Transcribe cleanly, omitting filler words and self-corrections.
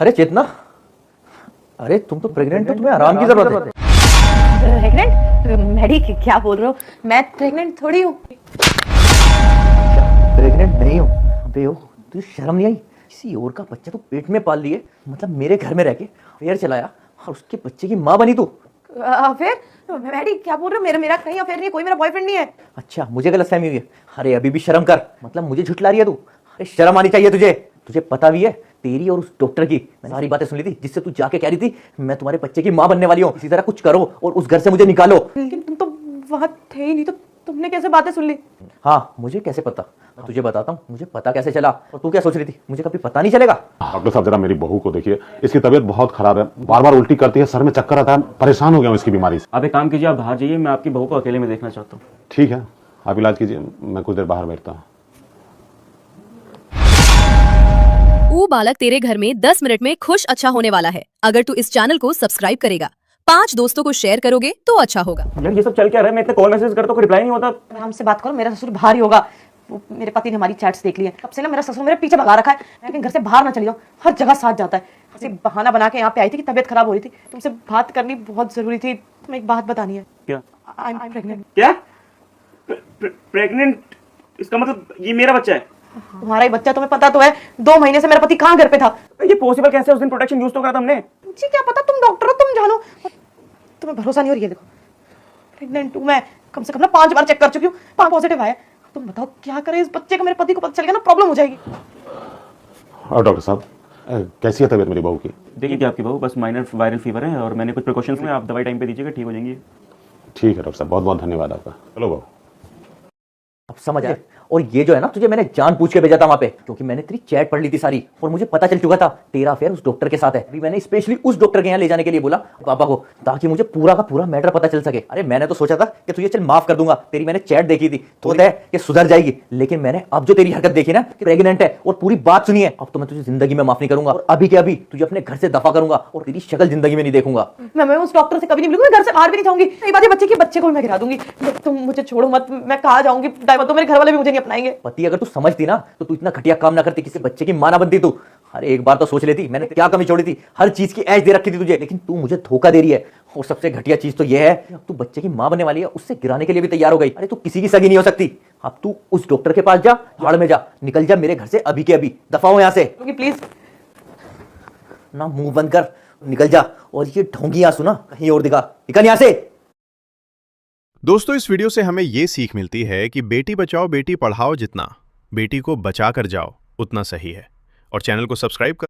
अरे चेतना, अरे तुम तो प्रेग्नेंट हो, तुम्हें आराम की जरूरत है। प्रेग्नेंट? मैडी क्या बोल रहे हो? मैं प्रेग्नेंट थोड़ी हूँ। प्रेग्नेंट नहीं हो? अबे हो, तुझे शर्म नहीं आई? किसी और का बच्चा तो पेट में पाल लिए, मतलब मेरे घर में रह के अफेयर चलाया और उसके बच्चे की माँ बनी तू। अफेयर? मैडी क्या बोल रहे हो? मेरा कहीं अफेयर नहीं है, कोई मेरा बॉयफ्रेंड नहीं है। अच्छा, मुझे गलतफहमी हुई है। अरे अभी भी शर्म कर, मतलब मुझे झुठला रही है तू? अरे शर्म आनी चाहिए तुझे। तुझे पता भी है तेरी और उस डॉक्टर की मैंने सारी बातें सुन ली थी, जिससे तू जाके कह रही थी मैं तुम्हारे बच्चे की माँ बनने वाली हूँ, इसी तरह कुछ करो और उस घर से मुझे निकालो। लेकिन तुम तो वहाँ थे ही नहीं, तो तुमने कैसे बातें सुन ली? हाँ, मुझे कैसे पता? मैं तुझे बताता हूँ मुझे पता कैसे चला। और तू क्या सोच रही थी मुझे कभी पता नहीं चलेगा? डॉक्टर साहब, जरा मेरी बहू को देखिए, इसकी तबीयत बहुत खराब है, बार बार उल्टी करती है, सर में चक्कर आता है, परेशान हो गया हूँ इसकी बीमारी से। आप एक काम कीजिए, आप बाहर जाइए, मैं आपकी बहू को अकेले में देखना चाहता हूँ। ठीक है, आप इलाज कीजिए, मैं कुछ देर बाहर बैठता हूँ। वो बालक तेरे घर में 10 मिनट में खुश अच्छा होने वाला है। अगर तू इस चैनल को सब्सक्राइब करेगा, 5 दोस्तों को शेयर करोगे तो अच्छा होगा। यार ये सब चल क्या रहा है? मैं इतने कॉल मैसेज करता हूँ, रिप्लाई नहीं होता। आराम से बात करो, मेरा ससुर बाहर ही होगा। वो मेरे पति ने हमारी चैट्स देख ली है, तब से ना मेरा ससुर मेरे पीछे भगा रखा है। मैं कहीं घर से बाहर ना चली जाऊँ, हर जगह साथ जाता है। ऐसे बहाना बना के यहाँ पे आई थी कि तबीयत खराब हो रही थी, तुमसे बात करनी बहुत जरूरी थी। तुम्हें एक बात बतानी है। क्या? I am pregnant. क्या? प्रेग्नेंट? इसका मतलब ये मेरा बच्चा है? तुम्हारा ही बच्चा, तुम्हें पता तो है 2 महीने से मेरा पति कहाँ घर पे था। ये पॉसिबल कैसे? उस दिन प्रोटेक्शन यूज तो करा था हमने। मुझे क्या पता, तुम डॉक्टर हो, तुम जानो। तुम्हें भरोसा नहीं हो रही है? देखो प्रेग्नेंट हूँ मैं, कम से कम ना 5 बार चेक कर चुकी हूँ, 5 पॉजिटिव आया। तुम बताओ क्या करें इस बच्चे का? मेरे पति को पता चल गया ना, प्रॉब्लम हो जाएगी। और डॉक्टर साहब, कैसी है तबीयत मेरी बहू की? देखिए कि आपकी बहू बस माइनर वायरल फीवर है और मैंने कुछ प्रिकॉशंस में, आप दवाई टाइम पे दीजिएगा, ठीक हो जाएंगी। ठीक है डॉक्टर साहब, बहुत बहुत धन्यवाद आपका। चलो बहू। अब समझ आया। और ये जो है ना, तुझे मैंने जान पूछ के भेजा था वहां पे, क्योंकि मैंने तेरी चैट पढ़ ली थी सारी और मुझे पता चल चुका था तेरा अफेयर उस डॉक्टर के साथ है। अभी मैंने स्पेशली उस डॉक्टर के यहाँ ले जाने के लिए बोला पापा को, ताकि मुझे पूरा का पूरा मैटर पता चल सके। अरे मैंने तो सोचा था कि तुझे चल माफ कर दूंगा, तेरी मैंने चैट देखी थी तो है कि सुधर जाएगी, लेकिन मैंने अब जो तेरी हरकत देखी ना, प्रेग्नेंट है और पूरी बात सुनी है, अब तो मैं तुझे जिंदगी में माफ नहीं करूंगा और अभी के अभी तुझे अपने घर से दफा करूंगा और तेरी शक्ल जिंदगी में नहीं देखूंगा। मैं उस डॉक्टर से कभी नहीं मिलूंगी, घर से बाहर भी नहीं जाऊंगी। नहीं बात है, बच्चे को भी मैं गिरा दूंगी। तुम मुझे छोड़ो मत, मैं कहाँ जाऊंगी? डाइवर्स दो, मेरे घर वाले भी मुझे नहीं अपनाएंगे। पति अगर तू समझती ना तो तू इतना घटिया काम ना करती, किसी बच्चे की मां ना बनती तू। अरे एक बार तो सोच लेती, मैंने क्या कमी छोड़ी थी? हर चीज की ऐश दे रखी थी तुझे, लेकिन तू मुझे धोखा दे रही है। और सबसे घटिया चीज तो यह है कि अब तू बच्चे की मां बनने वाली है, उससे गिराने के लिए भी तैयार हो गई। अरे तू किसी की सगी नहीं हो सकती। अब तू उस डॉक्टर के पास जा, झाड़ में जा, निकल जा मेरे घर से अभी के अभी, दफा हो यहां से। प्लीज ना मुंह बंद कर, निकल जा। और ये ढोंगी आंसू ना कहीं और दिखा, निकल यहां से। दोस्तों, इस वीडियो से हमें ये सीख मिलती है कि बेटी बचाओ बेटी पढ़ाओ जितना बेटी को बचा कर जाओ उतना सही है। और चैनल को सब्सक्राइब कर